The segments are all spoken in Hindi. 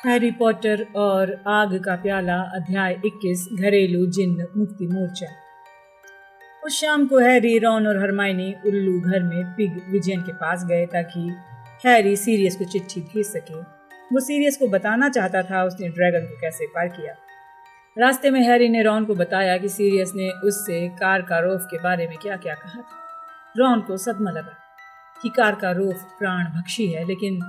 हैरी पॉटर और आग का प्याला अध्याय 21 घरेलू जिन्न मुक्ति मोर्चा। उस शाम को हैरी, रॉन और हरमाइनी उल्लू घर में पिग विजयन के पास गए ताकि हैरी सीरियस को चिट्ठी भेज सके। वो सीरियस को बताना चाहता था उसने ड्रैगन को कैसे पार किया। रास्ते में हैरी ने रॉन को बताया कि सीरियस ने उससे कारकारोफ के बारे में क्या क्या कहा था। रॉन को सदमा लगा कि कारकारोफ प्राणभक्षी है, लेकिन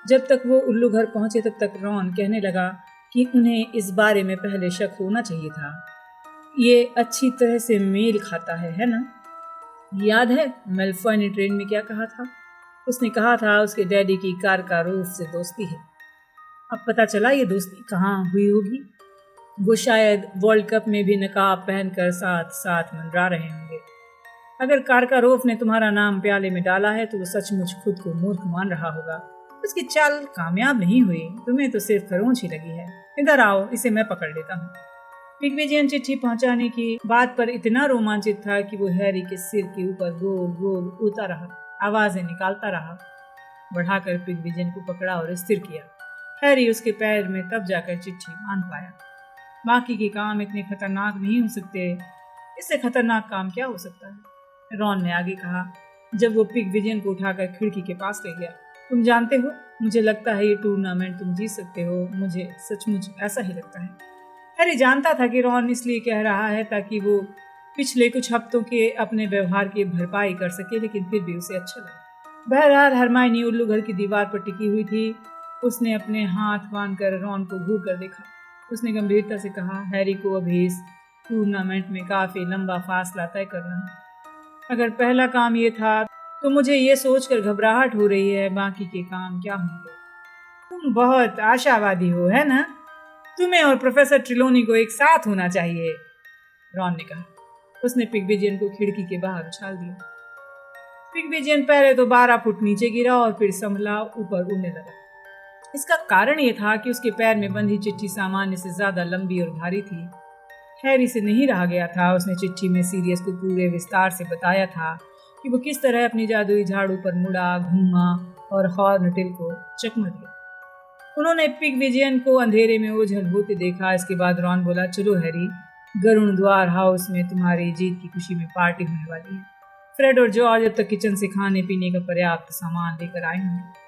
जब तक वो उल्लू घर पहुंचे तब तक रॉन कहने लगा कि उन्हें इस बारे में पहले शक होना चाहिए था। ये अच्छी तरह से मेल खाता है ना? याद है मेलफॉय ने ट्रेन में क्या कहा था? उसने कहा था उसके डैडी की कारकारोफ से दोस्ती है। अब पता चला ये दोस्ती कहाँ हुई होगी। वो शायद वर्ल्ड कप में भी नकाब पहनकर साथ साथ मंडरा रहे होंगे। अगर कारकारोफ ने तुम्हारा नाम प्याले में डाला है तो वो सचमुच खुद को मूर्ख मान रहा होगा। उसकी चाल कामयाब नहीं हुई, तुम्हें तो सिर्फ खरोंच ही लगी है। इधर आओ, इसे मैं पकड़ लेता हूँ। पिग विजयन चिट्ठी पहुंचाने की बात पर इतना रोमांचित था कि वो हैरी के सिर के ऊपर गोल गोल उड़ता रहा, आवाजें निकालता रहा। बढ़ाकर पिग विजयन को पकड़ा और स्थिर किया। हैरी उसके पैर में तब जाकर चिट्ठी बांध पाया। बाकी के काम इतने खतरनाक नहीं हो सकते, इससे खतरनाक काम क्या हो सकता है? रॉन ने आगे कहा जब वो पिग विजयन को उठाकर खिड़की के पास ले गया। तुम जानते हो, मुझे लगता है ये टूर्नामेंट तुम जीत सकते हो। मुझे सचमुच ऐसा ही लगता है। हैरी जानता था कि रॉन इसलिए कह रहा है ताकि वो पिछले कुछ हफ्तों के अपने व्यवहार की भरपाई कर सके, लेकिन फिर भी उसे अच्छा लगा। बहरहाल हरमाइनी उल्लू घर की दीवार पर टिकी हुई थी। उसने अपने हाथ बांधकर रॉन को घूर कर देखा। उसने गंभीरता से कहा, हैरी को अभी इस टूर्नामेंट में काफी लंबा फासला तय करना है। अगर पहला काम ये था तो मुझे ये सोचकर घबराहट हो रही है बाकी के काम क्या होंगे। तुम बहुत आशावादी हो, है ना? तुम्हें और प्रोफेसर ट्रिलोनी को एक साथ होना चाहिए, रॉन ने कहा। उसने पिग विजयन को खिड़की के बाहर उछाल दिया। पिग विजयन पहले तो 12 फुट नीचे गिरा और फिर संभला ऊपर उड़ने लगा। इसका कारण यह था कि उसके पैर में बंधी चिट्ठी सामान्य से ज्यादा लंबी और भारी थी। हैरी से नहीं रहा गया था। उसने चिट्ठी में सीरियस को पूरे विस्तार से बताया था कि वो किस तरह अपनी जादुई झाड़ू पर मुड़ा, घूमा और हॉर्नटेल को चकमा दिया। उन्होंने पिग विजयन को अंधेरे में ओझल होते देखा। इसके बाद रॉन बोला, चलो हैरी, गरुण द्वार हाउस में तुम्हारी जीत की खुशी में पार्टी होने वाली है। फ्रेड और जॉर्ज अब तक किचन से खाने पीने का पर्याप्त सामान लेकर आए होंगे।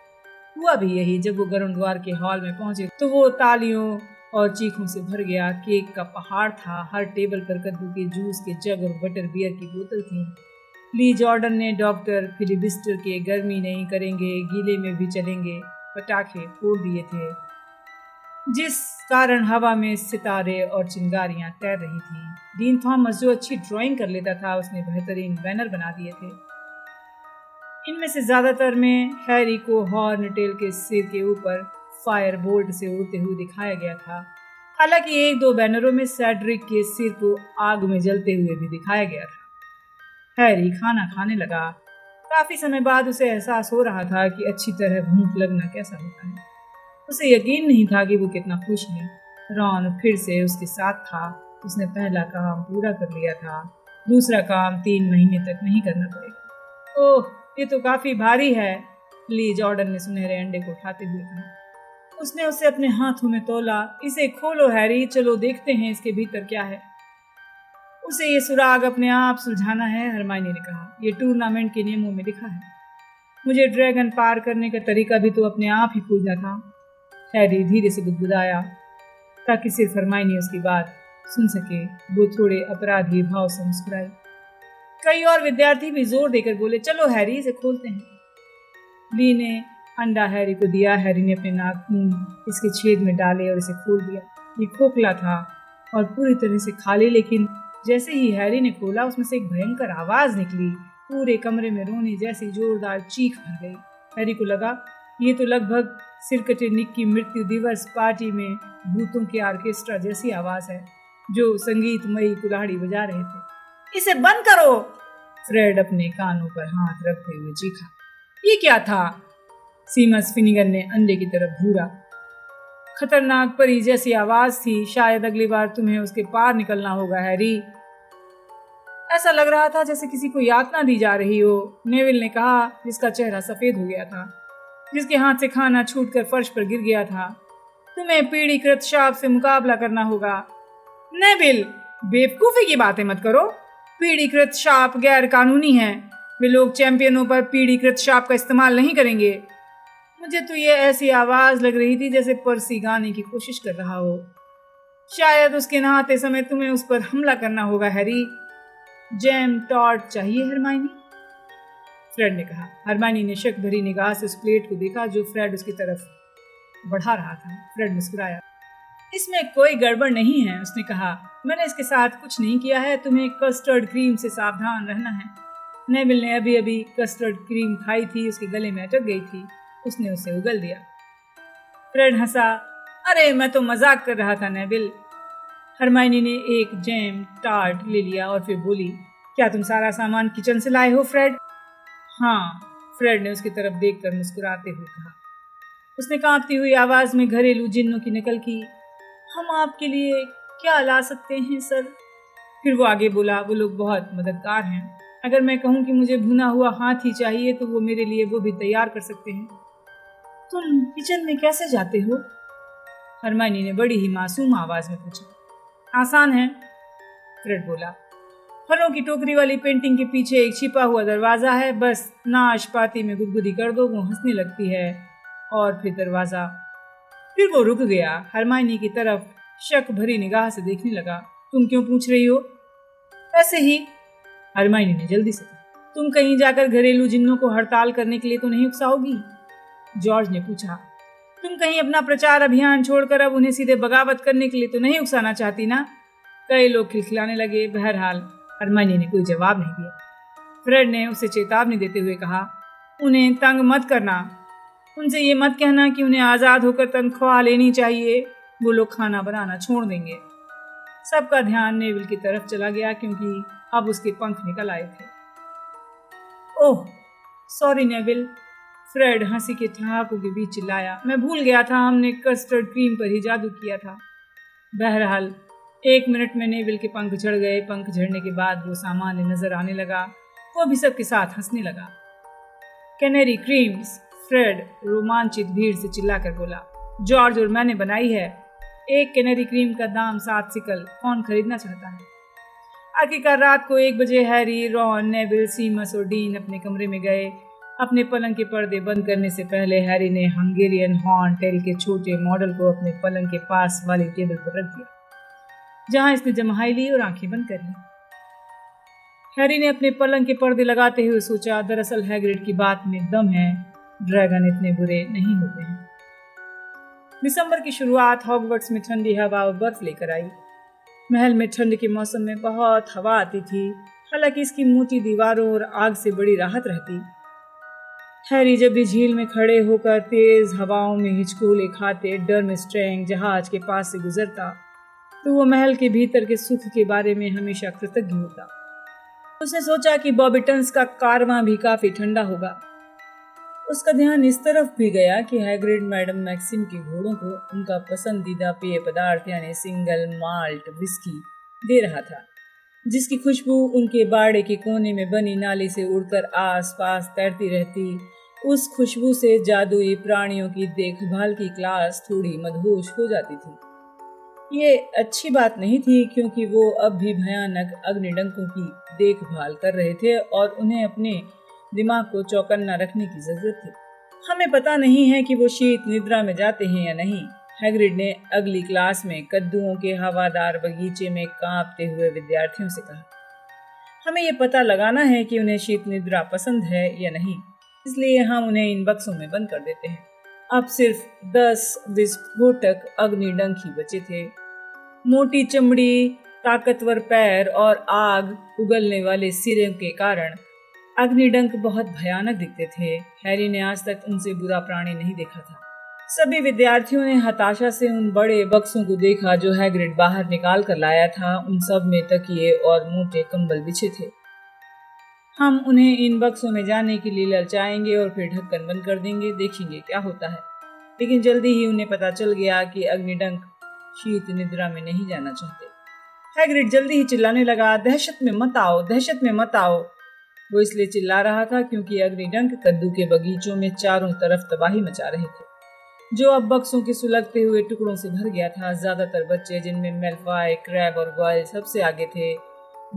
हुआ भी यही। जब वो गरुण द्वार के हॉल में पहुंचे तो वो तालियों और चीखों से भर गया। केक का पहाड़ था। हर टेबल पर कद्दू के जूस के जग और बटर बियर की बोतल थी। ली जॉर्डन ने डॉक्टर फिलिबिस्टर के गर्मी नहीं करेंगे, गीले में भी चलेंगे पटाखे फोड़ दिए थे, जिस कारण हवा में सितारे और चिंगारियां तैर रही थी। डीन थॉमस, जो अच्छी ड्राइंग कर लेता था, उसने बेहतरीन बैनर बना दिए थे। इनमें से ज्यादातर में हैरी को हॉर्नटेल के सिर के ऊपर फायर बोल्ट से उड़ते हुए दिखाया गया था। हालांकि 1-2 बैनरों में सेड्रिक के सिर को आग में जलते हुए भी दिखाया गया था। हैरी खाना खाने लगा। काफी समय बाद उसे एहसास हो रहा था कि अच्छी तरह भूख लगना कैसा होता है। उसे यकीन नहीं था कि वो कितना खुश है। रॉन फिर से उसके साथ था। उसने पहला काम पूरा कर लिया था। दूसरा काम 3 महीने तक नहीं करना पड़ेगा। ओह, ये तो काफी भारी है, ली जॉर्डन ने सुनहरे अंडे को उठाते हुए कहा। उसने उसे अपने हाथों में तोला। इसे खोलो हैरी, चलो देखते हैं इसके भीतर क्या है। उसे ये सुराग अपने आप सुलझाना है, हरमाइनी ने कहा। ये टूर्नामेंट के नियमों में लिखा है। मुझे ड्रैगन पार करने का तरीका भी तो अपने आप ही खोजना था। हैरी धीरे से गुदगुदाया ताकि सिर्फ हरमाइनी उसकी बात सुन सके। वो थोड़े अपराधी भाव से मुस्कुराई। कई और विद्यार्थी भी जोर देकर बोले, चलो हैरी, इसे खोलते हैं। ली ने अंडा हैरी को दिया। हैरी ने अपने नाखून इसके छेद में डाले और इसे खोल दिया। ये खोखला था और पूरी तरह से खाली, लेकिन जैसे ही हैरी ने खोला उसमें से एक भयंकर आवाज निकली। पूरे कमरे में रोने जैसी जोरदार चीख भर गई। हैरी को लगा ये तो लगभग सिरकटे निक की मृत्यु दिवस पार्टी में भूतों के ऑर्केस्ट्रा जैसी आवाज है जो संगीतमयी कुल्हाड़ी बजा रहे थे। इसे बंद करो, फ्रेड अपने कानों पर हाथ रखते हुए चीखा। ये क्या था? सीमस फिनिगन ने अंडे की तरफ घूरा। खतरनाक परी जैसी आवाज थी। शायद अगली बार तुम्हें उसके पार निकलना होगा हैरी। ऐसा लग रहा था जैसे किसी को यातना दी जा रही हो, नेविल ने कहा, जिसका चेहरा सफेद हो गया था, जिसके हाथ से खाना छूटकर फर्श पर गिर गया था। तुम्हें पीढ़ीकृत शाप से मुकाबला करना होगा। नेविल, बेवकूफी की बातें मत करो। पीढ़ीकृत शाप गैर कानूनी है। वे लोग चैंपियनों पर पीढ़ीकृत शाप का इस्तेमाल नहीं करेंगे। मुझे तो ये ऐसी आवाज लग रही थी जैसे पर्सी गाने की कोशिश कर रहा हो। शायद उसके नहाते समय तुम्हें उस पर हमला करना होगा हैरी। जैम टॉर्च चाहिए हरमाइनी? फ्रेड ने कहा। हरमाइनी ने शक भरी निगाह से उस प्लेट को देखा जो फ्रेड उसकी तरफ बढ़ा रहा था। फ्रेड मुस्कुराया। इसमें कोई गड़बड़ नहीं है, उसने कहा। मैंने इसके साथ कुछ नहीं किया है। तुम्हें कस्टर्ड क्रीम से सावधान रहना है। नेविल ने अभी अभी कस्टर्ड क्रीम खाई थी, उसके गले में अटक गई थी। उसने उसे उगल दिया। फ्रेड हंसा। अरे मैं तो मजाक कर रहा था नेविल। हरमाइनी ने एक जैम टार्ट ले लिया और फिर बोली, क्या तुम सारा सामान किचन से लाए हो फ्रेड? हाँ, फ्रेड ने उसकी तरफ देखकर मुस्कुराते हुए कहा। उसने कांपती हुई आवाज में घरेलू जिन्नों की नकल की। हम आपके लिए क्या ला सकते हैं सर? फिर वो आगे बोला, वो लोग बहुत मददगार हैं। अगर मैं कहूँ कि मुझे भुना हुआ हाथी चाहिए तो वो मेरे लिए वो भी तैयार कर सकते हैं। तुम किचन में कैसे जाते हो? हरमाइनी ने बड़ी ही मासूम आवाज में पूछा। आसान है, फ्रेड बोला। फलों की टोकरी वाली पेंटिंग के पीछे एक छिपा हुआ दरवाजा है। बस नाशपाती में गुदगुदी कर दो, वो हंसने लगती है और फिर दरवाजा। फिर वो रुक गया। हरमाइनी की तरफ शक भरी निगाह से देखने लगा। तुम क्यों पूछ रही हो? ऐसे ही, हरमाइनी ने जल्दी से कहा। तुम कहीं जाकर घरेलू जिन्नों को हड़ताल करने के लिए तो नहीं उकसाओगी? जॉर्ज ने पूछा। तुम कहीं अपना प्रचार अभियान छोड़कर अब उन्हें सीधे बगावत करने के लिए तो नहीं उकसाना चाहती ना? कई लोग खिलखिलाने लगे। बहरहाल हरमाइनी ने कोई जवाब नहीं दिया। फ्रेड ने उसे चेतावनी देते हुए कहा, उन्हें तंग मत करना। उनसे ये मत कहना कि उन्हें आजाद होकर तनख्वाह लेनी चाहिए। वो लोग खाना बनाना छोड़ देंगे। सबका ध्यान नेविल की तरफ चला गया क्योंकि अब उसके पंख निकल आए थे। ओह सॉरी नेविल, फ्रेड हंसी के ठहाकों के बीच चिल्लाया। मैं भूल गया था, हमने कस्टर्ड क्रीम पर ही जादू किया था। बहरहाल 1 मिनट में नेविल के पंख झड़ गए। पंख झड़ने के बाद वो सामान्य नजर आने लगा। वो भी सबके साथ हंसने लगा। कैनेरी क्रीम्स, फ्रेड रोमांचित भीड़ से चिल्लाकर बोला। जॉर्ज और मैंने बनाई है। एक कैनेरी क्रीम का दाम 7 सिकल। कौन खरीदना चाहता है? आखिरकार रात को 1 बजे हैरी, रॉन, नेविल, सीमस और डीन अपने कमरे में गए। अपने पलंग के पर्दे बंद करने से पहले हैरी ने हंगेरियन हॉर्न टेल के छोटे मॉडल को अपने पलंग के पास वाली टेबल पर रख दिया, जहां इसने जम्हाई ली और आंखें बंद कर ली। हैरी ने अपने पलंग के पर्दे लगाते हुए सोचा, दरअसल हैग्रिड की बात में दम है। ड्रैगन इतने बुरे नहीं होते हैं। दिसंबर की शुरुआत हॉगवर्ट्स में ठंडी हवा और बर्फ लेकर आई। महल में ठंड के मौसम में बहुत हवा आती थी, हालांकि इसकी मोटी दीवारों और आग से बड़ी राहत रहती। हैरी जब भी झील में खड़े होकर तेज हवाओं में हिचकोले खाते डर्मस्ट्रैंग जहाज के पास से गुजरता तो वो महल के भीतर के सुख के बारे में हमेशा कृतज्ञ होता। उसने सोचा कि बॉबिटन्स का कारवां भी काफी ठंडा होगा। उसका ध्यान इस तरफ भी गया कि हैग्रिड मैडम मैक्सिम के घोड़ों को उनका पसंदीदा पेय पदार्थ यानी सिंगल माल्ट विस्की दे रहा था, जिसकी खुशबू उनके बाड़े के कोने में बनी नाली से उड़कर आसपास तैरती रहती। उस खुशबू से जादुई प्राणियों की देखभाल की क्लास थोड़ी मदहोश हो जाती थी। ये अच्छी बात नहीं थी क्योंकि वो अब भी भयानक अग्निडंकों की देखभाल कर रहे थे और उन्हें अपने दिमाग को चौकन्ना रखने की जरूरत थी। हमें पता नहीं है कि वो शीत निद्रा में जाते हैं या नहीं, हैग्रिड ने अगली क्लास में कद्दुओं के हवादार बगीचे में कांपते हुए विद्यार्थियों से कहा। हमें ये पता लगाना है कि उन्हें शीत निद्रा पसंद है या नहीं, इसलिए हम उन्हें इन बक्सों में बंद कर देते हैं। अब सिर्फ 10 विस्फोटक अग्निडंक ही बचे थे। मोटी चमड़ी, ताकतवर पैर और आग उगलने वाले सिरों के कारण अग्निडंक बहुत भयानक दिखते थे। हैरी ने आज तक उनसे बुरा प्राणी नहीं देखा था। सभी विद्यार्थियों ने हताशा से उन बड़े बक्सों को देखा जो हैग्रिड बाहर निकाल कर लाया था। उन सब में तकिए और मोटे कंबल बिछे थे। हम उन्हें इन बक्सों में जाने के लिए ललचाएंगे और फिर ढक्कन बंद कर देंगे, देखेंगे क्या होता है। लेकिन जल्दी ही उन्हें पता चल गया कि अग्निडंक शीत निद्रा में नहीं जाना चाहते। हैग्रिड जल्दी ही चिल्लाने लगा, दहशत में मत आओ, दहशत में मत आओ। वो इसलिए चिल्ला रहा था क्योंकि अग्निडंक कद्दू के बगीचों में चारों तरफ तबाही मचा रहे थे। जो अब बक्सों के सुलगते हुए टुकड़ों से भर गया था। ज्यादातर बच्चे, जिनमें मेल्फॉय, क्रैब और गॉयल सबसे आगे थे,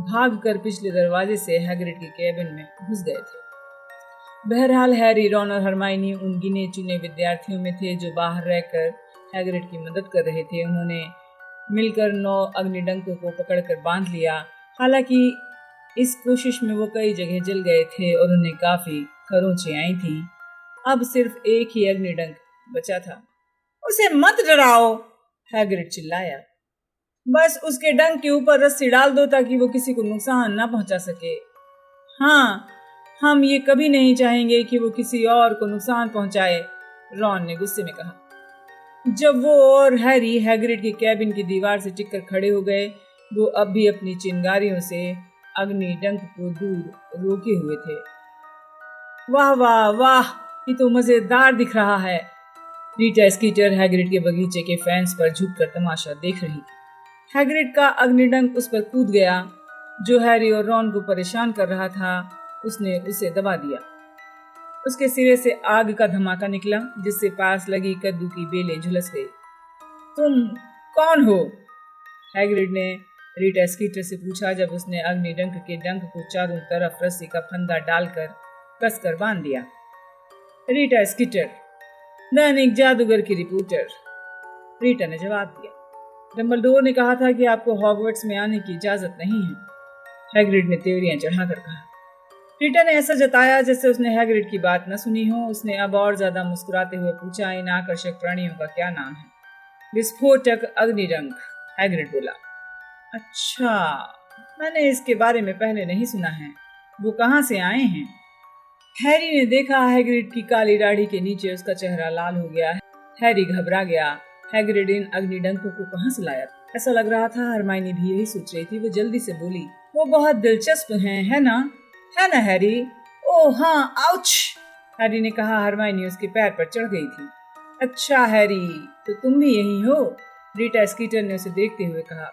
भागकर पिछले दरवाजे से हैग्रिड के केबिन में घुस गए थे। बहरहाल हैरी, रॉन और हरमाइनी उन गिने चुने विद्यार्थियों में थे जो बाहर रहकर हैग्रिड की मदद कर रहे थे। उन्होंने मिलकर 9 अग्निडंकों को पकड़कर बांध लिया। हालांकि इस कोशिश में वो कई जगह जल गए थे और उन्हें काफी खरोंचें आई थी। अब सिर्फ एक ही अग्निडंक बचा था। उसे मत डराओ, हैग्रिड चिल्लाया। बस उसके डंक के ऊपर रस्सी डाल दो ताकि वो किसी को नुकसान ना पहुंचा सके। हाँ, हम ये कभी नहीं चाहेंगे कि वो किसी और को नुकसान पहुंचाए, रॉन ने गुस्से में कहा। जब वो और हैरी हैग्रिड के केबिन की दीवार से टिककर खड़े हो गए, वो अब भी अपनी चिंगारियों से अग्नि डंक को दूर रोके हुए थे। वाह वाह वाह, ये तो मजेदार दिख रहा है। रीटा स्कीटर हैग्रिड के बगीचे के फेंस पर झुककर तमाशा देख रही थी। हैग्रिड का अग्निडंक उस पर कूद गया जो हैरी और रॉन को परेशान कर रहा था। उसने उसे दबा दिया। उसके सिरे से आग का धमाका निकला जिससे पास लगी कद्दू की बेलें झुलस गई। तुम कौन हो? हैग्रिड ने रीटा स्कीटर से पूछा जब उसने अग्निडंक के डंक को चारों तरफ रस्सी का फंदा डालकर कसकर बांध दिया। रीटा स्कीटर, दैनिक जादूगर की रिपोर्टर, रीटा ने जवाब दिया। डंबलडोर ने कहा था कि आपको हॉगवर्ट्स में आने की इजाजत नहीं है, हैग्रिड ने तेवरियां चढ़ाकर कहा। रीटा ने ऐसा जताया जैसे उसने हैग्रिड की बात न सुनी हो। उसने अब और ज्यादा मुस्कुराते हुए पूछा, इन आकर्षक प्राणियों का क्या नाम है? विस्फोटक अग्निडंक, हैग्रिड बोला। अच्छा, मैंने इसके बारे में पहले नहीं सुना है। वो कहाँ से आए हैं? हैरी ने देखा हैग्रिड की काली दाढ़ी के नीचे उसका चेहरा लाल हो गया। हैरी घबरा गया। हैग्रिड इन अग्निडंकों को कहाँ से लाया? ऐसा लग रहा था हरमाइनी भी यही सोच रही थी। वो जल्दी से बोली, वो बहुत दिलचस्प हैं, है ना हैरी? ओह हाँ, आउच, हैरी ने कहा। हरमाइनी उसके पैर पर चढ़ गई थी। अच्छा हैरी, तो तुम भी यही हो? रीटा स्कीटर ने उसे देखते हुए कहा।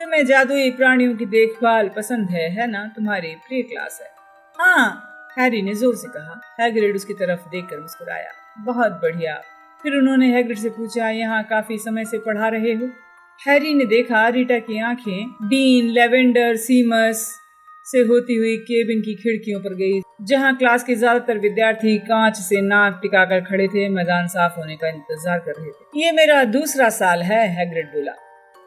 तुम्हें जादुई प्राणियों की देखभाल पसंद है ना? तुम्हारी प्ले क्लास है। हाँ, हैरी ने जोर से कहा। हैग्रिड उसकी तरफ देखकर मुस्कुराया। बहुत बढ़िया। फिर उन्होंने हैग्रिड से पूछा, यहाँ काफी समय से पढ़ा रहे हो? हैरी ने देखा रीटा की आंखें डीन लेवेंडर सीमस से होती हुई केबिन की खिड़कियों पर गई, जहां क्लास के ज्यादातर विद्यार्थी कांच से नाक टिकाकर खड़े थे, मैदान साफ होने का इंतजार कर रहे थे। ये मेरा दूसरा साल है, हैग्रिड बोला।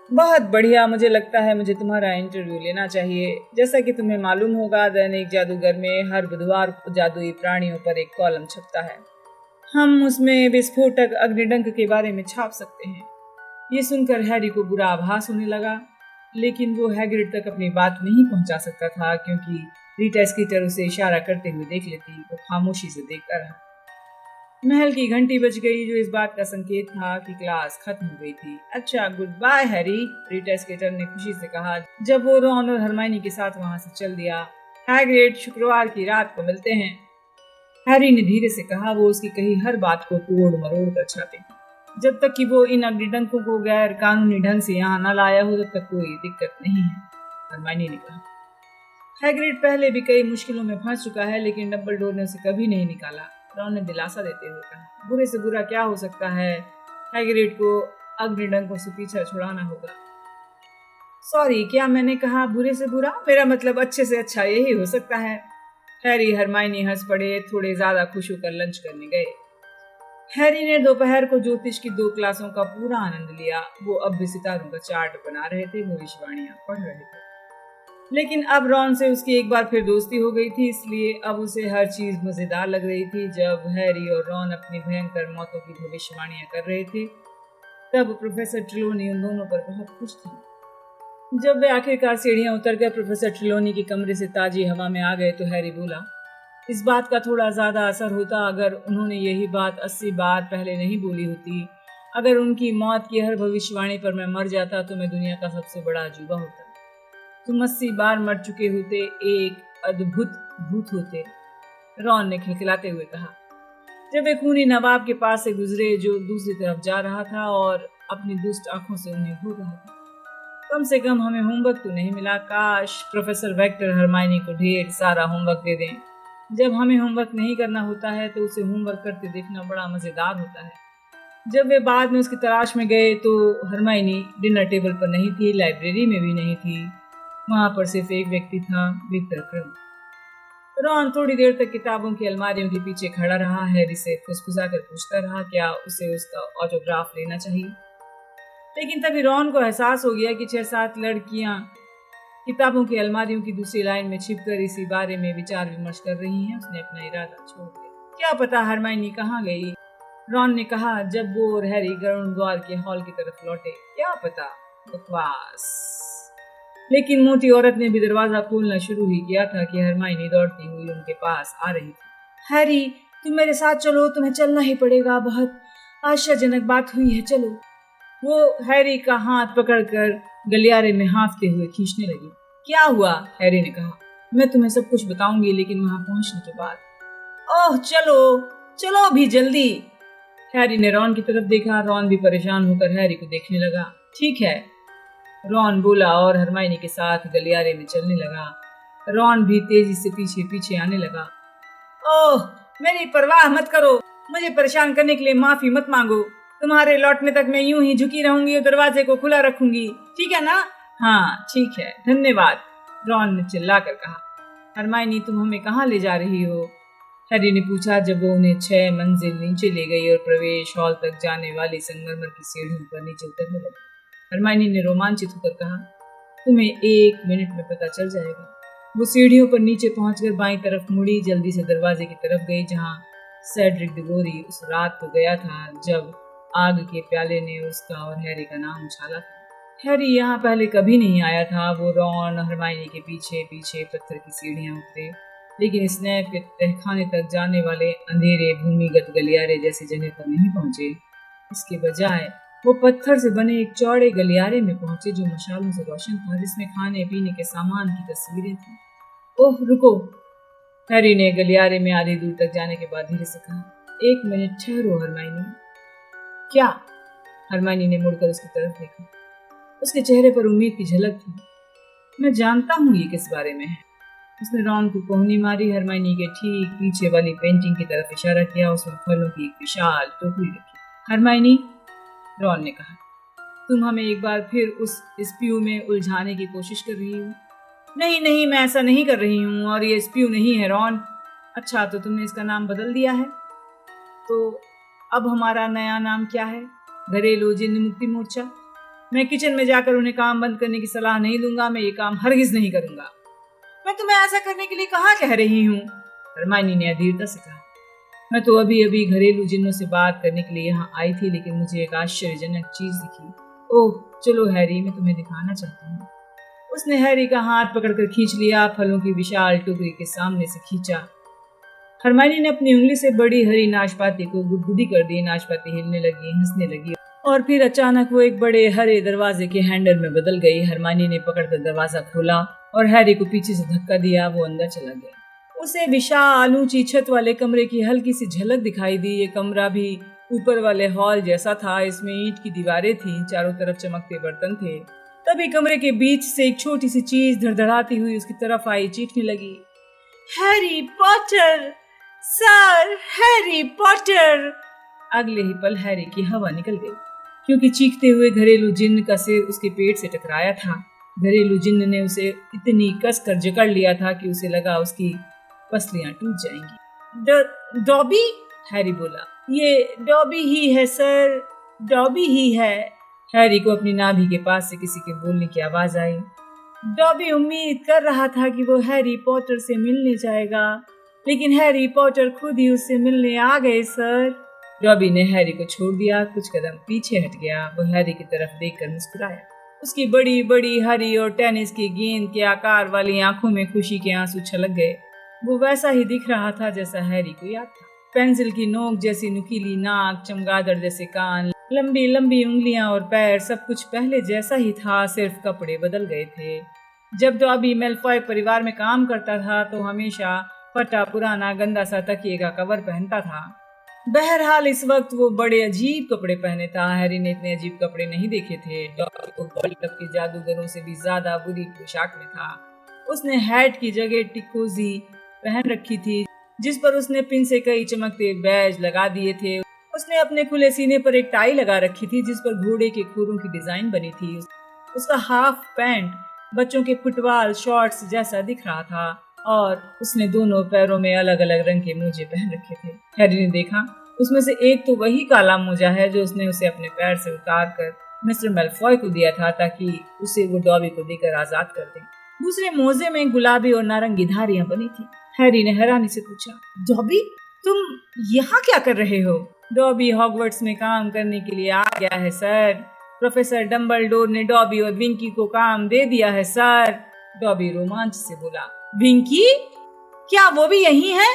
बहुत बढ़िया, मुझे लगता है मुझे तुम्हारा इंटरव्यू लेना चाहिए। जैसा कि तुम्हें मालूम होगा, दैनिक जादूगर में हर बुधवार को जादुई प्राणियों पर एक कॉलम छपता है। हम उसमें विस्फोटक अग्निडंक के बारे में छाप सकते हैं। ये सुनकर हैरी को बुरा आभास होने लगा, लेकिन वो हैग्रिड तक अपनी बात नहीं पहुंचा सकता था क्योंकि रीटा स्कीटर उसे इशारा करते हुए देख लेती। वो खामोशी से देखता रहा। महल की घंटी बज गई, जो इस बात का संकेत था कि क्लास खत्म हो गई थी। अच्छा, good bye Harry, Rita Skeeter ने खुशी से कहा जब वो रॉन और हरमाइनी के साथ वहां से चल दिया। हैग्रिड, शुक्रवार की रात को मिलते हैं, हैरी ने धीरे से कहा। वो उसकी कही हर बात को तोड़ मरोड़ कर छापेगी। जब तक कि वो इन अग्निडंकों को गैर कानूनी ढंग से यहाँ न लाया हो तब तक कोई दिक्कत नहीं है, हरमाइनी ने कहा। हैग्रिड पहले भी कई मुश्किलों में फंस चुका है, लेकिन डंबलडोर ने उसे कभी नहीं निकाला, रॉन ने दिलासा देते हुए कहा। बुरे से बुरा क्या हो सकता है? हैग्रिड को अग्निडंकों से पीछा छुड़ाना होगा। सॉरी, क्या मैंने कहा बुरे से बुरा? मेरा मतलब अच्छे से अच्छा यही हो सकता है। हैरी हरमाइनी हंस पड़े, थोड़े ज्यादा खुश होकर लंच करने गए। हैरी ने दोपहर को ज्योतिष की 2 क्लासों का पूरा आनंद लिया। वो अब भी सितारों का चार्ट बना रहे थे, भविष्यवाणियां पढ़ रहे थे। लेकिन अब रॉन से उसकी एक बार फिर दोस्ती हो गई थी, इसलिए अब उसे हर चीज मजेदार लग रही थी। जब हैरी और रॉन अपनी भयंकर मौतों की भविष्यवाणियां कर रहे थे, तब प्रोफेसर ट्रेलॉनी उन दोनों पर बहुत खुश थी। जब वे आखिरकार सीढ़ियां उतरकर प्रोफेसर ट्रेलॉनी के कमरे से ताजी हवा में आ गए तो हैरी बोला, इस बात का थोड़ा ज्यादा असर होता अगर उन्होंने यही बात 80 बार पहले नहीं बोली होती। अगर उनकी मौत की हर भविष्यवाणी पर मैं मर जाता तो मैं दुनिया का सबसे बड़ा अजूबा होता। तुम 80 बार मर चुके होते, एक अद्भुत भूत होते, रॉन ने खिलखिलाते हुए कहा। जब वे खूनी नवाब के पास से गुजरे जो दूसरी तरफ जा रहा था और अपनी दुष्ट आंखों से उन्हें घूर रहा था। कम से कम हमें होमवर्क तो नहीं मिला। काश प्रोफेसर वेक्टर हरमाइनी को ढेर सारा होमवर्क दे दें। जब हमें होमवर्क नहीं करना होता है तो उसे होमवर्क करते देखना बड़ा मजेदार होता है। जब वे बाद में उसकी तलाश में गए तो हरमाइनी डिनर टेबल पर नहीं थी, लाइब्रेरी में भी नहीं थी। वहां पर सिर्फ एक व्यक्ति था, विक्टर क्रम। रॉन थोड़ी देर तक किताबों की अलमारियों के पीछे खड़ा रहा। हैरी से फुसफुसाकर पूछता रहा क्या उसे उसका ऑटोग्राफ लेना चाहिए, लेकिन तभी रॉन को एहसास हो गया कि 6-7 लड़कियां किताबों की अलमारियों की दूसरी लाइन में छिपकर इसी बारे में विचार विमर्श कर रही हैं। उसने अपना इरादा छोड़ दिया। क्या पता हरमाइनी कहाँ गई, रॉन ने कहा जब वो और हैरी गरुड़ द्वार के हॉल की तरफ लौटे। क्या पता, बकवास। लेकिन मोटी औरत ने भी दरवाजा खोलना शुरू ही किया था कि हरमाइनी दौड़ती हुई उनके पास आ रही थी। हैरी, तुम मेरे साथ चलो, तुम्हें चलना ही पड़ेगा, बहुत आश्चर्यजनक बात हुई है, चलो। वो हैरी का हाथ पकड़कर गलियारे में हाँफते हुए खींचने लगी। क्या हुआ? हैरी ने कहा। मैं तुम्हें सब कुछ बताऊंगी, लेकिन वहां पहुंचने के बाद। ओह चलो चलो अभी जल्दी। हैरी ने रॉन की तरफ देखा। रॉन भी परेशान होकर हैरी को देखने लगा। ठीक है, रॉन बोला और हरमाइनी के साथ गलियारे में चलने लगा। रॉन भी तेजी से पीछे पीछे आने लगा। ओह, मेरी परवाह मत करो, मुझे परेशान करने के लिए माफी मत मांगो। तुम्हारे लौटने तक मैं यूं ही झुकी रहूंगी और दरवाजे को खुला रखूंगी, ठीक है ना? हाँ ठीक है, धन्यवाद, रॉन ने चिल्लाकर कहा। हरमाइनी, तुम हमें कहाँ ले जा रही हो? हैरी ने पूछा जब वो उन्हें 6 मंजिल नीचे ले गई और प्रवेश हॉल तक जाने वाली संगमरमर की सीढ़ियों पर नीचे उतरने लगी। हरमाइनी ने रोमांचित होकर कहा, तुम्हें 1 मिनट में पता चल जाएगा। वो सीढ़ियों पर नीचे पहुंचकर बाईं तरफ मुड़ी, जल्दी से दरवाजे की तरफ गई जहां सेड्रिक डिगोरी उस रात को गया था जब आग के प्याले ने उसका और हैरी का नाम उछाला था। हैरी यहाँ पहले कभी नहीं आया था। वो रॉन और हरमाइनी के पीछे पीछे पत्थर की सीढ़ियां उतरे, लेकिन स्नैप के तहखाने तक जाने वाले अंधेरे भूमिगत गलियारे जैसी जगह पर नहीं पहुंचे। इसके बजाय वो पत्थर से बने एक चौड़े गलियारे में पहुंचे जो मशालों से रोशन था, जिसमें खाने पीने के सामान की तस्वीरें थी। ओह रुको, हैरी ने गलियारे में आधी दूर तक जाने के बाद धीरे से कहा। 1 मिनट ठहरो हरमाइनी। क्या? हरमाइनी ने मुड़कर उसकी तरफ देखा। उसके चेहरे पर उम्मीद की झलक थी। मैं जानता हूँ ये किस बारे में है। उसने रॉन को कोहनी मारी। हरमाइनी के ठीक पीछे वाली पेंटिंग की तरफ इशारा किया। उसमें फलों की एक विशाल टोकरी रखी। हरमाइनी, रॉन ने कहा, तुम हमें एक बार फिर उस स्प्यू में उलझाने की कोशिश कर रही हो। नहीं नहीं, मैं ऐसा नहीं कर रही हूँ, और ये स्प्यू नहीं है रॉन। अच्छा, तो तुमने इसका नाम बदल दिया है? तो अब हमारा नया नाम क्या है? घरेलू जिन्न मुक्ति मोर्चा। मैं किचन में जाकर उन्हें काम बंद करने की सलाह नहीं दूंगा। मैं ये काम हरगिज नहीं करूंगा। मैं तुम्हें ऐसा करने के लिए कहाँ कह रही हूँ? हरमाइनी ने अधीरता से कहा। मैं तो अभी अभी घरेलू जिन्नों से बात करने के लिए यहाँ आई थी, लेकिन मुझे एक आश्चर्यजनक चीज दिखी। ओह चलो हैरी, मैं तुम्हें दिखाना चाहती हूँ। उसने हैरी का हाथ पकड़कर खींच लिया, फलों की विशाल टोकरी के सामने से खींचा। हरमाइनी ने अपनी उंगली से बड़ी हरी नाशपाती को गुदगुदी कर दी। नाशपाती हिलने लगी, हंसने लगी, और फिर अचानक वो एक बड़े हरे दरवाजे के हैंडल में बदल गई। हरमाइनी ने पकड़कर दरवाजा खोला और हैरी को पीछे से धक्का दिया। वो अंदर चला गया। उसे विशाल ऊंची छत वाले कमरे की हल्की सी झलक दिखाई दी। ये कमरा भी ऊपर वाले हॉल जैसा था। इसमें ईंट की दीवारें थीं, चारों तरफ चमकते बर्तन थे। तभी कमरे के बीच से एक छोटी सी चीज धड़धड़ाती हुई उसकी तरफ आई, चीखने लगी, Harry Potter sir, Harry Potter. अगले ही पल हैरी की हवा निकल गई, क्योंकि चीखते हुए घरेलू जिन्न का सिर उसके पेट से टकराया था। घरेलू जिन्न ने उसे इतनी कसकर जकड़ लिया था कि उसे लगा उसकी पसलियां टूट जाएंगी। डॉबी, हैरी बोला। ये डॉबी ही है सर, डॉबी ही है। हैरी को अपनी नाभि के पास से किसी के बोलने की आवाज आई। डॉबी उम्मीद कर रहा था कि वो हैरी पॉटर से मिलने जाएगा, लेकिन हैरी पॉटर खुद ही उससे मिलने आ गए सर। डॉबी ने हैरी को छोड़ दिया, कुछ कदम पीछे हट गया। वो हैरी की तरफ देखकर मुस्कुराया। उसकी बड़ी बड़ी हरी और टेनिस की गेंद के आकार वाली आंखों में खुशी के आंसू छलक गए। वो वैसा ही दिख रहा था जैसा हैरी को याद था। पेंसिल की नोक जैसी नुकीली नाक, चमगादड़ जैसे कान, लंबी लंबी उंगलियां और पैर, सब कुछ पहले जैसा ही था, सिर्फ कपड़े बदल गए थे। जब डॉबी मेलफॉय परिवार में काम करता था तो हमेशा फटा पुराना गंदा सा तकिए का कवर पहनता था। बहरहाल इस वक्त वो बड़े अजीब कपड़े पहने था। हैरी ने इतने अजीब कपड़े नहीं देखे थे। डॉबी तो बॉलीवुड के जादूगरों से भी ज्यादा बुरी पोशाक में था। उसने हैट की जगह टिकोजी पहन रखी थी, जिस पर उसने पिन से कई चमकते बैज लगा दिए थे। उसने अपने खुले सीने पर एक टाई लगा रखी थी जिस पर घोड़े के खुरों की डिजाइन बनी थी। उसका हाफ पैंट बच्चों के फुटबॉल शॉर्ट्स जैसा दिख रहा था और उसने दोनों पैरों में अलग अलग रंग के मोजे पहन रखे थे। हैरी ने देखा उसमें से एक तो वही काला मोजा है जो उसने उसे अपने पैर से उतार कर मिस्टर मैलफॉय को दिया था ताकि उसे वो डॉबी को देकर आजाद कर दे। दूसरे मोजे में गुलाबी और नारंगी धारियां बनी थी। हैरी ने हैरानी से पूछा, डॉबी तुम यहाँ क्या कर रहे हो? डॉबी हॉगवर्ट्स में काम करने के लिए आ गया है सर। प्रोफेसर डम्बलडोर ने डॉबी और विंकी को काम दे दिया है सर। डॉबी रोमांच से बोला। विंकी? क्या वो भी यही है?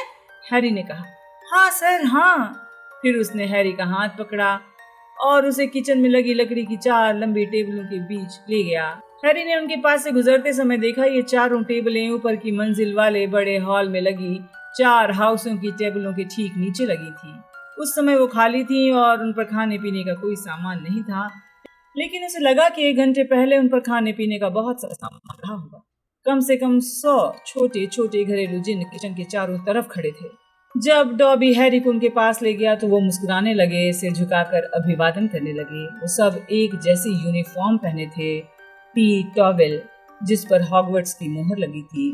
हैरी ने कहा। हाँ सर हाँ। फिर उसने हैरी का हाथ पकड़ा और उसे किचन में लगी लकड़ी की 4 लंबी टेबलों के बीच ले गया। हैरी ने उनके पास से गुजरते समय देखा ये चारों टेबलें ऊपर की मंजिल वाले बड़े हॉल में लगी 4 हाउसों की टेबलों के ठीक नीचे लगी थी। उस समय वो खाली थी और उन पर खाने पीने का कोई सामान नहीं था, लेकिन उसे लगा कि 1 घंटे पहले उन पर खाने पीने का बहुत सा सामान रहा होगा। कम से कम 100 छोटे छोटे घरेलू जिन्न किचन के चारों तरफ खड़े थे। जब डॉबी हैरी को उनके पास ले गया तो वो मुस्कुराने लगे, सिर झुकाकर अभिवादन करने लगे। वो सब एक जैसी यूनिफॉर्म पहने थे, टी टॉवेल जिस पर हॉगवर्ट्स की मोहर लगी थी।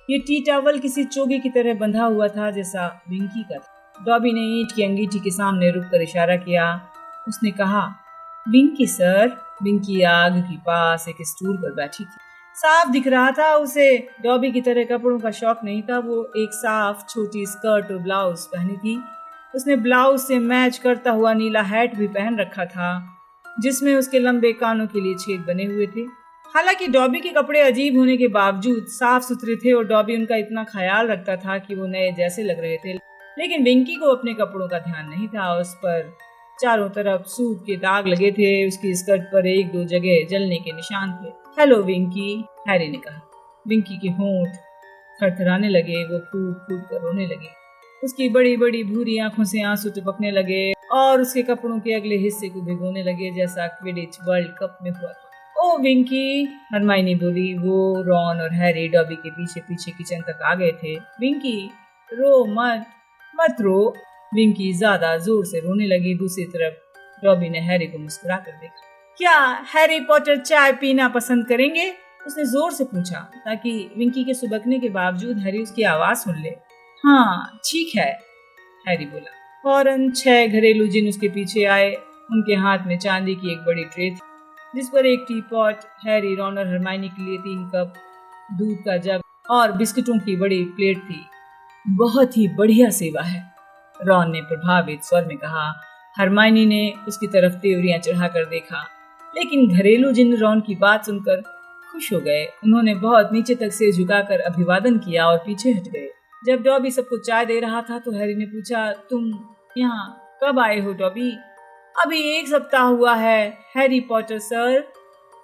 ये टी टॉवेल किसी चोगे की तरह बंधा हुआ था जैसा विंकी का था। डॉबी ने ईंट की अंगीठी के सामने रुककर इशारा किया। उसने कहा, विंकी सर। विंकी आग के पास एक स्टूल पर बैठी थी। साफ दिख रहा था उसे डॉबी की तरह कपड़ों का शौक नहीं था। वो एक साफ छोटी स्कर्ट और ब्लाउज पहनी थी। उसने ब्लाउज से मैच करता हुआ नीला हैट भी पहन रखा था जिसमें उसके लंबे कानों के लिए छेद बने हुए थे। हालांकि डॉबी के कपड़े अजीब होने के बावजूद साफ सुथरे थे और डॉबी उनका इतना ख्याल रखता था कि वो नए जैसे लग रहे थे। लेकिन विंकी को अपने कपड़ों का ध्यान नहीं था। उस पर चारों तरफ सूत के दाग लगे थे। उसकी स्कर्ट पर 1-2 जगह जलने के निशान थे। हेलो विंकी, हैरी ने कहा। विंकी के होंठ थरथराने लगे। वो फूट फूट कर रोने लगी। उसकी बड़ी बड़ी भूरी आंखों से आंसू टपकने लगे और उसके कपड़ों के अगले हिस्से को भिगोने लगे जैसा क्विडिच वर्ल्ड कप में हुआ था। ओ विंकी, हरमाइनी बोली। वो रॉन और हैरी डॉबी के पीछे पीछे किचन तक आ गए थे। विंकी रो मत, मत रो। विंकी ज्यादा जोर से रोने लगी। दूसरी तरफ डॉबी ने हैरी को मुस्कुरा कर देखा। क्या हैरी पॉटर चाय पीना पसंद करेंगे? उसने जोर से पूछा ताकि विंकी के सुबकने के बावजूद हैरी उसकी आवाज सुन ले। हाँ ठीक है, हैरी बोला। फौरन 6 घरेलू जिन उसके पीछे आए। उनके हाथ में चांदी की एक बड़ी ट्रे थी जिस पर एक टी पॉट, हैरी, रॉन और हरमाइनी के लिए 3 कप, दूध का जग और बिस्किटों की बड़ी प्लेट थी। बहुत ही बढ़िया सेवा है, रॉन ने प्रभावित स्वर में कहा। हरमाइनी ने उसकी तरफ तेवरियां चढ़ाकर देखा, लेकिन घरेलू जिन रॉन की बात सुनकर खुश हो गए। उन्होंने बहुत नीचे तक सिर झुकाकर अभिवादन किया और पीछे हट गए। जब डॉबी सबको चाय दे रहा था तो हैरी ने पूछा, तुम यहाँ कब आए हो डॉबी? अभी 1 सप्ताह हुआ है हैरी पॉटर सर,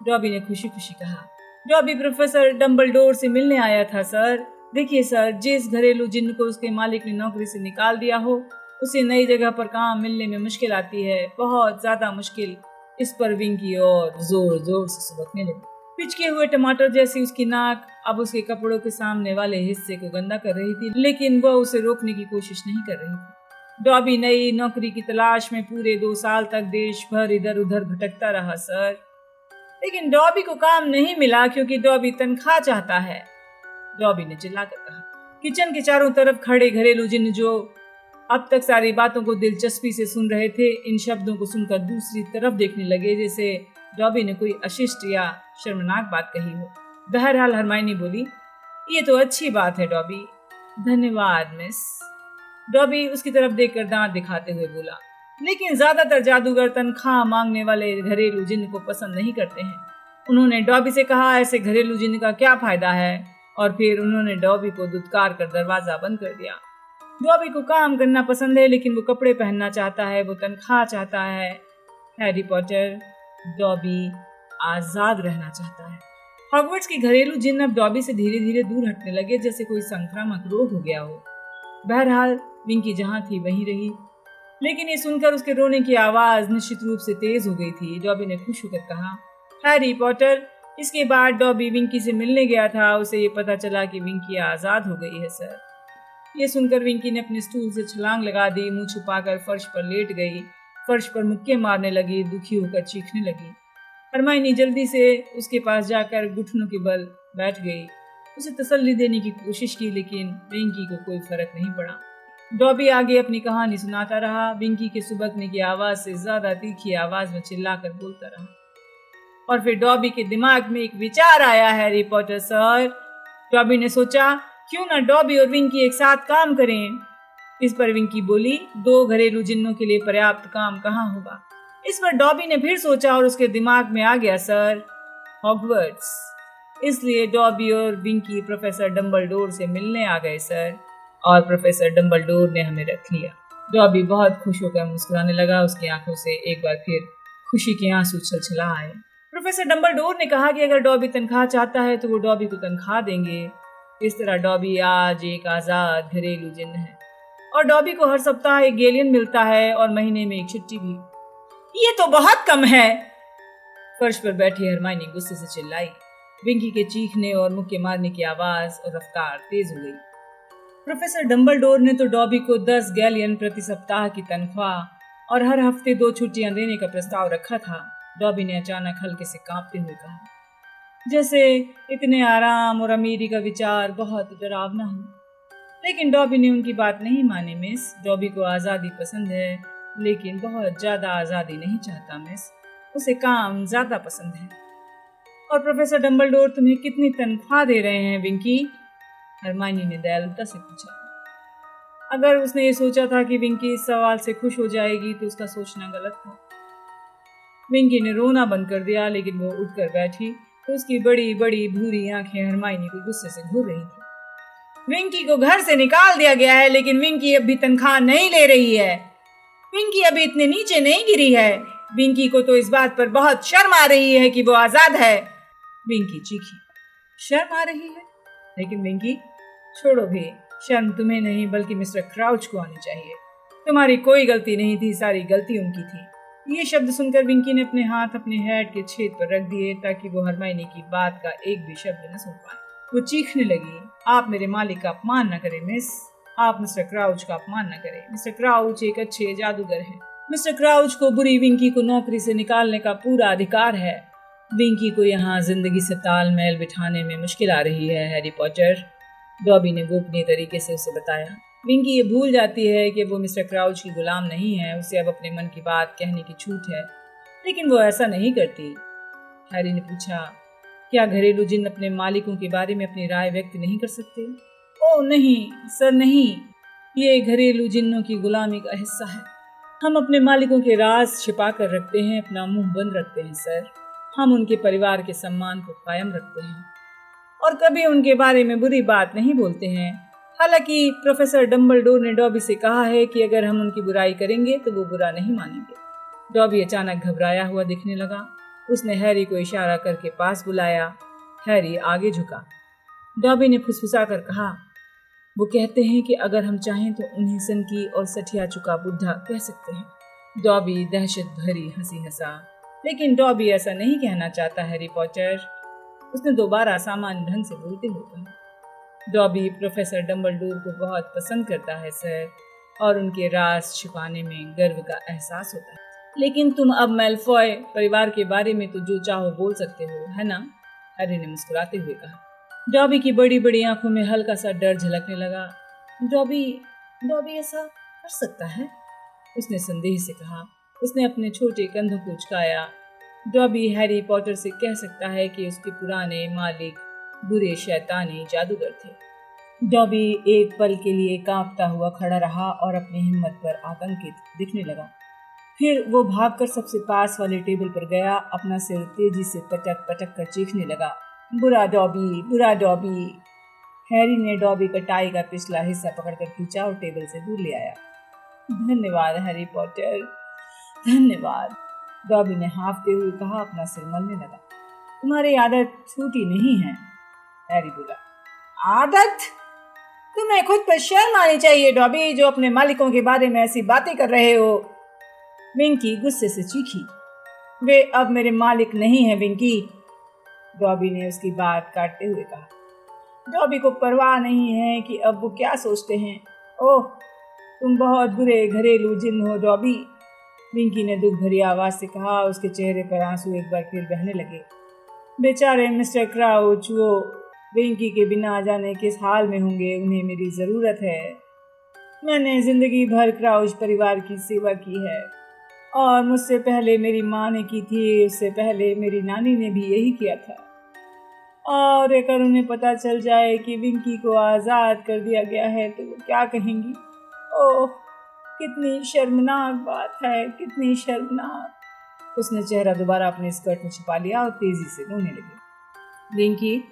डॉबी ने खुशी खुशी कहा। डॉबी प्रोफेसर डम्बलडोर से मिलने आया था सर। देखिए सर, जिस घरेलू जिन्न को उसके मालिक ने नौकरी से निकाल दिया हो उसे नई जगह पर काम मिलने में मुश्किल आती है, बहुत ज्यादा मुश्किल। इस पर विंकी और जोर जोर से सुबकने लगी। पिचके हुए टमाटर जैसी उसकी नाक अब उसके कपड़ों के सामने वाले हिस्से को गंदा कर रही थी, लेकिन वह उसे रोकने की कोशिश नहीं कर रही थी। डॉबी नई नौकरी की तलाश में पूरे 2 साल तक देश भर इधर उधर भटकता रहा सर, लेकिन डॉबी को काम नहीं मिला क्योंकि डॉबी तनख्वाह चाहता है, डॉबी ने चिल्लाकर कहा। किचन के चारों तरफ खड़े घरेलू जिन्न जो अब तक सारी बातों को दिलचस्पी से सुन रहे थे, इन शब्दों को सुनकर दूसरी तरफ देखने लगे जैसे डॉबी ने कोई अशिष्ट या शर्मनाक बात कही हो। बहरहाल हरमाइनी बोली, ये तो अच्छी बात है डॉबी। धन्यवाद मिस, डॉबी उसकी तरफ देखकर दांत दिखाते हुए बोला। लेकिन ज्यादातर जादूगर तनख्वाह मांगने वाले घरेलू जिन्न को पसंद नहीं करते हैं। उन्होंने डॉबी से कहा, ऐसे घरेलू जिन्न का क्या फायदा है, और फिर उन्होंने डॉबी को दुत्कार कर दरवाजा बंद कर दिया। डॉबी को काम करना पसंद है लेकिन वो कपड़े पहनना चाहता है, वो तनख्वाह चाहता है। हैरी पॉटर, डॉबी आजाद रहना चाहता है। हॉगवर्ट्स के घरेलू जिन्न अब डॉबी से धीरे धीरे दूर हटने लगे जैसे कोई संक्रामक रोग हो गया हो। बहरहाल विंकी जहाँ थी वहीं रही, लेकिन ये सुनकर उसके रोने की आवाज निश्चित रूप से तेज हो गई थी। डॉबी ने खुश होकर कहा, हैरी पॉटर। इसके बाद डॉबी विंकी से मिलने गया था। उसे ये पता चला कि विंकी आजाद हो गई है सर। ये सुनकर विंकी ने अपने स्टूल से छलांग लगा दी, मुंह छुपाकर फर्श पर लेट गई फर्श पर मुक्के मारने लगी, दुखी होकर चीखने लगी। हरमाइनी जल्दी से उसके पास जाकर घुटनों के बल बैठ गई। उसे तसल्ली देने की कोशिश की, लेकिन विंकी को कोई फर्क नहीं पड़ा। डॉबी आगे अपनी कहानी सुनाता रहा। विंकी के सुबकने की आवाज से ज्यादा तीखी आवाज में चिल्लाकर बोलता रहा। और फिर डॉबी के दिमाग में एक विचार आया, हैरी पॉटर सर। डॉबी ने सोचा, क्यों ना डॉबी और विंकी एक साथ काम करें। इस पर विंकी बोली, 2 घरेलू जिन्नों के लिए पर्याप्त काम कहाँ होगा। इस पर डॉबी ने फिर सोचा और उसके दिमाग में आ गया, सर, हॉगवर्ट्स। इसलिए डॉबी और विंकी प्रोफेसर डंबलडोर से मिलने आ गए, सर, और प्रोफेसर डंबलडोर ने हमें रख लिया। डॉबी बहुत खुश होकर मुस्कुराने लगा। उसकी आंखों से एक बार फिर खुशी के आंसू छलछला आए। प्रोफेसर डंबलडोर ने कहा कि अगर डॉबी तनख्वाह चाहता है तो वो डॉबी को तनख्वाह देंगे। इस तरह डॉबी आज एक आजाद घरेलू जिन्न है और डॉबी को हर सप्ताह एक गेलियन मिलता है और महीने में एक छुट्टी भी। ये तो बहुत कम है। फर्श पर बैठी हरमाइनी गुस्से से चिल्लाई। विंकी के चीखने और मुक्के मारने की आवाज और रफ्तार तेज हो गई। प्रोफेसर डंबलडोर ने तो डॉबी को 10 गैलियन प्रति सप्ताह की तनख्वाह और हर हफ्ते 2 छुट्टियां देने का प्रस्ताव रखा था। डॉबी ने अचानक हल्के से कांपते हुए कहा, जैसे इतने आराम और अमीरी का विचार बहुत डरावना हो। लेकिन डॉबी ने उनकी बात नहीं मानी, मिस। डॉबी को आज़ादी पसंद है, लेकिन बहुत ज़्यादा आज़ादी नहीं चाहता, मिस। उसे काम ज़्यादा पसंद है। और प्रोफेसर डंबलडोर तुम्हें कितनी तनख्वाह दे रहे हैं, विंकी? हरमाइनी ने दयालुता से पूछा। अगर उसने ये सोचा था कि विंकी इस सवाल से खुश हो जाएगी तो उसका सोचना गलत था। विंकी ने रोना बंद कर दिया, लेकिन वो उठकर बैठी तो उसकी बड़ी बड़ी भूरी आंखें हरमाइनी को गुस्से से घूर रही थी। विंकी को घर से निकाल दिया गया है, लेकिन विंकी अभी तनख्वाह नहीं ले रही है। विंकी अभी इतने नीचे नहीं गिरी है। विंकी को तो इस बात पर बहुत शर्म आ रही है कि वो आजाद है। विंकी चीखी। शर्म आ रही है? लेकिन विंकी, छोड़ो भी, शर्म तुम्हें नहीं बल्कि मिस्टर क्राउच को आनी चाहिए। तुम्हारी कोई गलती नहीं थी, सारी गलती उनकी थी। ये शब्द सुनकर विंकी ने अपने हाथ अपने हैट के छेद पर रख दिए ताकि वो हरमाइनी की बात का एक भी शब्द न सुन पाए। वो चीखने लगी, आप मेरे मालिक का अपमान न करें, मिस। आप मिस्टर क्राउच का अपमान न करें। मिस्टर क्राउच एक अच्छे जादूगर हैं। मिस्टर क्राउच को बुरी विंकी को नौकरी से निकालने का पूरा अधिकार है। विंकी को यहाँ जिंदगी से तालमेल बिठाने में मुश्किल आ रही है, हैरी पॉटर, डॉबी ने गोपनीय तरीके से उसे बताया। विंकी ये भूल जाती है कि वो मिस्टर क्राउच की गुलाम नहीं है। उसे अब अपने मन की बात कहने की छूट है, लेकिन वो ऐसा नहीं करती। हैरी ने पूछा, क्या घरेलू जिन्न अपने मालिकों के बारे में अपनी राय व्यक्त नहीं कर सकते? ओह नहीं सर, नहीं। ये घरेलू जिन्नों की गुलामी का हिस्सा है। हम अपने मालिकों के राज छिपा कर रखते हैं, अपना मुंह बंद रखते हैं, सर। हम उनके परिवार के सम्मान को कायम रखते हैं और कभी उनके बारे में बुरी बात नहीं बोलते हैं। हालांकि प्रोफेसर डंबलडोर ने डॉबी से कहा है कि अगर हम उनकी बुराई करेंगे तो वो बुरा नहीं मानेंगे। डॉबी अचानक घबराया हुआ दिखने लगा। उसने हैरी को इशारा करके पास बुलाया। हैरी आगे झुका। डॉबी ने फुसफुसाकर कहा, वो कहते हैं कि अगर हम चाहें तो उन्हें सनकी और सठिया चुका बुढ़ा कह सकते हैं। डॉबी दहशत भरी हंसी हंसा, लेकिन डॉबी ऐसा नहीं कहना चाहता, हैरी पॉटर, उसने दोबारा सामान्य ढंग से बोलते हुए कहा। डॉबी प्रोफेसर डंबलडोर को बहुत पसंद करता है, सर, और उनके राज छिपाने में गर्व का एहसास होता है। लेकिन तुम अब मैलफॉय परिवार के बारे में तो जो चाहो बोल सकते हो, है ना? हैरी ने मुस्कुराते हुए कहा। डॉबी की बड़ी बड़ी आंखों में हल्का सा डर झलकने लगा। डॉबी ऐसा कर सकता है? उसने संदेह से कहा। उसने अपने छोटे कंधों को उचकाया। डॉबी हैरी पॉटर से कह सकता है कि उसके पुराने मालिक बुरे शैतानी जादूगर थे। डॉबी एक पल के लिए कांपता हुआ खड़ा रहा और अपनी हिम्मत पर आतंकित दिखने लगा। फिर वो भागकर सबसे पास वाले टेबल पर गया। अपना सिर तेजी से पटक पटक कर चीखने लगा, बुरा डॉबी, बुरा डॉबी। हैरी ने डॉबी का टाई का पिछला हिस्सा पकड़कर खींचा और टेबल से दूर ले आया। धन्यवाद हैरी पॉटर, धन्यवाद, डॉबी ने हाँफते हुए कहा, अपना सिर मलने लगा। तुम्हारी आदत छूटी नहीं है, हैरी बोला। आदत? तुम्हें खुद पर शर्म आनी चाहिए डॉबी, जो अपने मालिकों के बारे में ऐसी बातें कर रहे हो। विंकी गुस्से से चीखी। वे अब मेरे मालिक नहीं हैं, विंकी, डॉबी ने उसकी बात काटते हुए कहा। डॉबी को परवाह नहीं है कि अब वो क्या सोचते हैं। ओह, तुम बहुत बुरे घरेलू जिन्न हो डॉबी। विंकी ने दुख भरी आवाज से कहा। उसके चेहरे पर आंसू एक बार फिर बहने लगे। बेचारे मिस्टर क्राउच, वो विंकी के बिना जाने किस हाल में होंगे। उन्हें मेरी ज़रूरत है। मैंने ज़िंदगी भर क्राउच परिवार की सेवा की है और मुझसे पहले मेरी माँ ने की थी, उससे पहले मेरी नानी ने भी यही किया था। और अगर उन्हें पता चल जाए कि विंकी को आज़ाद कर दिया गया है तो वो क्या कहेंगी? ओह, कितनी शर्मनाक बात है, कितनी शर्मनाक। उसने चेहरा दोबारा अपने स्कर्ट में छिपा लिया और तेजी से रोने लगी। विंकी,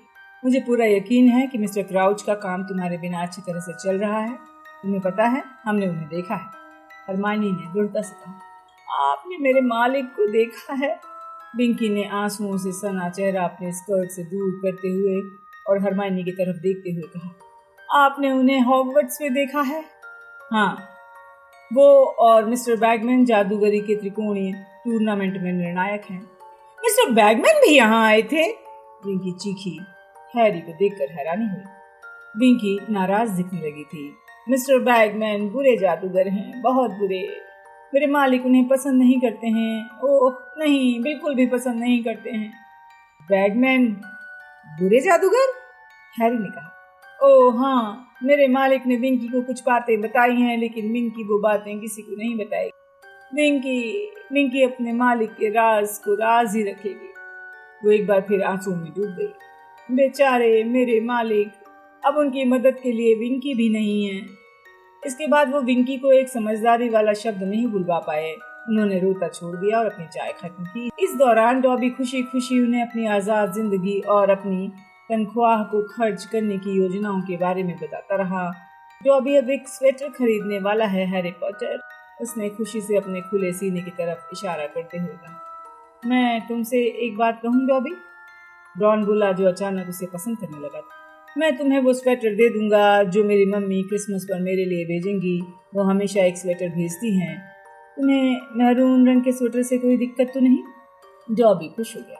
मुझे पूरा यकीन है कि मिस्टर क्राउच का काम तुम्हारे बिना अच्छी तरह से चल रहा है। तुम्हें पता है, हमने उन्हें देखा है। हरमाइनी ने दृढ़ता से कहा। आपने मेरे मालिक को देखा है? विंकी ने आंसुओं से सना चेहरा अपने स्कर्ट से दूर करते हुए और हरमाइनी की तरफ देखते हुए कहा। आपने उन्हें हॉगवर्ट्स में देखा है? हाँ, वो और मिस्टर बैगमैन जादूगरी के त्रिकोणीय टूर्नामेंट में निर्णायक हैं। मिस्टर बैगमैन भी यहाँ आए थे? विंकी चीखी। हैरी को देखकर हैरानी हुई। विंकी नाराज दिखने लगी थी। मिस्टर बैगमैन बुरे जादूगर हैं, बहुत बुरे। मेरे मालिक उन्हें पसंद नहीं करते हैं। ओह नहीं, बिल्कुल भी पसंद नहीं करते हैं। बैगमैन बुरे जादूगर? हैरी ने कहा। ओह हाँ, मेरे मालिक ने विंकी को कुछ बातें बताई हैं, लेकिन विंकी वो बातें किसी को नहीं बताएगी। विंकी अपने मालिक के राज को राज ही रखेगी। वो एक बार फिर आंसू में डूब गई। बेचारे मेरे मालिक, अब उनकी मदद के लिए विंकी भी नहीं है। इसके बाद वो विंकी को एक समझदारी वाला शब्द नहीं बुलवा पाए। उन्होंने रोता छोड़ दिया और अपनी चाय खत्म की। इस दौरान डॉबी खुशी खुशी उन्हें अपनी आज़ाद जिंदगी और अपनी तनख्वाह को खर्च करने की योजनाओं के बारे में बताता रहा। डॉबी अब एक स्वेटर खरीदने वाला है, हैरी पॉटर। उसने खुशी से अपने खुले सीने की तरफ इशारा करते हुए कहा। मैं तुमसे एक बात कहूँ डॉबी? रॉन बोला, जो अचानक उसे पसंद करने लगा था। मैं तुम्हें वो स्वेटर दे दूंगा जो मेरी मम्मी क्रिसमस पर मेरे लिए भेजेंगी। वो हमेशा एक स्वेटर भेजती हैं। तुम्हें मैरून रंग के स्वेटर से कोई दिक्कत तो नहीं? डॉबी खुश हो गया।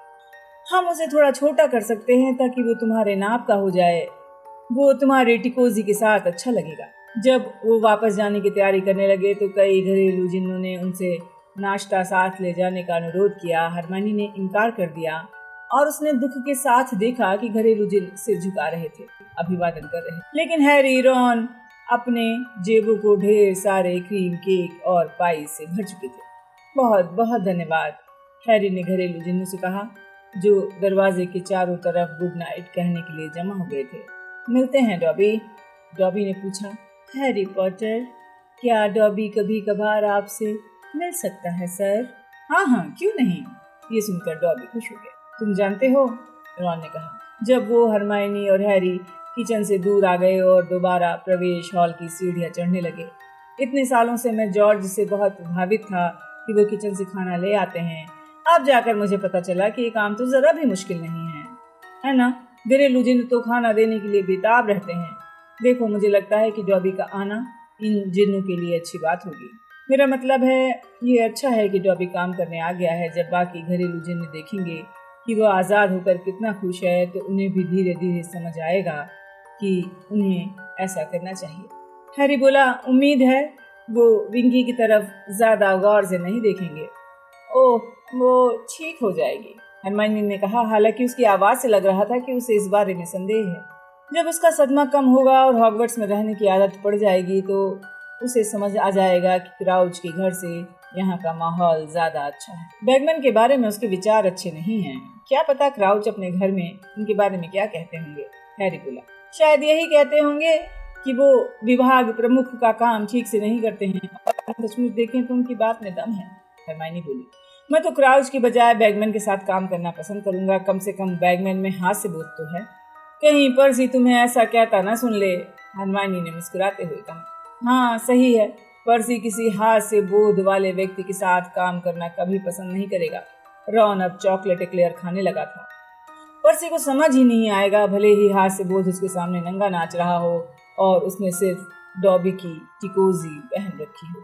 हम उसे थोड़ा छोटा कर सकते हैं ताकि वो तुम्हारे नाप का हो जाए। वो तुम्हारे टिकोजी के साथ अच्छा लगेगा। जब वो वापस जाने की तैयारी करने लगे तो कई घरेलू जिन्नों ने उनसे नाश्ता साथ ले जाने का अनुरोध किया। हरमाइनी ने इनकार कर दिया और उसने दुख के साथ देखा कि घरेलू जिन सिर झुका रहे थे, अभिवादन कर रहे थे। लेकिन हैरी, रॉन अपने जेबों को ढेर सारे क्रीम केक और पाई से भर चुके थे। बहुत बहुत धन्यवाद, हैरी ने घरेलू जिन्नों से कहा, जो दरवाजे के चारों तरफ गुड नाइट कहने के लिए जमा हो गए थे। मिलते हैं डॉबी? डॉबी ने पूछा। हैरी पॉटर, क्या डॉबी कभी कभार आपसे मिल सकता है सर? हाँ हाँ, क्यों नहीं। ये सुनकर डॉबी खुश हो गया। तुम जानते हो, रॉन ने कहा, जब वो हरमाइनी और हैरी किचन से दूर आ गए और दोबारा प्रवेश हॉल की सीढ़ियां चढ़ने लगे। इतने सालों से मैं जॉर्ज से बहुत प्रभावित था कि वो किचन से खाना ले आते हैं। अब जाकर मुझे पता चला कि ये काम तो जरा भी मुश्किल नहीं है ना? घरेलू जिन्न तो खाना देने के लिए बेताब रहते हैं। देखो, मुझे लगता है कि डॉबी का आना इन जिन्नों के लिए अच्छी बात होगी। मेरा मतलब है, ये अच्छा है कि डॉबी काम करने आ गया है। जब बाकी घरेलू जिन्न देखेंगे कि वो आज़ाद होकर कितना खुश है तो उन्हें भी धीरे धीरे समझ आएगा कि उन्हें ऐसा करना चाहिए। हैरी बोला, उम्मीद है वो विंकी की तरफ ज़्यादा गौर से नहीं देखेंगे। ओह, वो ठीक हो जाएगी, हरमाइनी ने कहा, हालांकि उसकी आवाज़ से लग रहा था कि उसे इस बारे में संदेह है। जब उसका सदमा कम होगा और हॉगवर्ट्स में रहने की आदत पड़ जाएगी तो उसे समझ आ जाएगा कि क्राउच के घर से यहाँ का माहौल ज़्यादा अच्छा है। बैगमैन के बारे में उसके विचार अच्छे नहीं हैं। क्या पता क्राउच अपने घर में उनके बारे में क्या कहते होंगे। हैरी बोला, शायद यही कहते होंगे कि वो विभाग प्रमुख का काम ठीक से नहीं करते हैं और सचमुच देखें तो उनकी बात में दम है। हरमाइनी बोली, मैं तो क्राउच की बजाय बैगमैन के साथ काम करना पसंद करूंगा। कम से कम बैगमैन में हाथ से बोध तो है। कहीं पर्सी तुम्हें ऐसा कहता ना सुन ले, हरमाइनी ने मुस्कुराते हुए कहा। हाँ सही है, पर्सी किसी हाथ से बोध वाले व्यक्ति के साथ काम करना कभी पसंद नहीं करेगा। रॉन अब चॉकलेट एक्लेयर खाने लगा था। पर्सी को समझ ही नहीं आएगा, भले ही हाथ से बोध उसके सामने नंगा नाच रहा हो और उसने सिर्फ डॉबी की टिकोजी पहन रखी हो।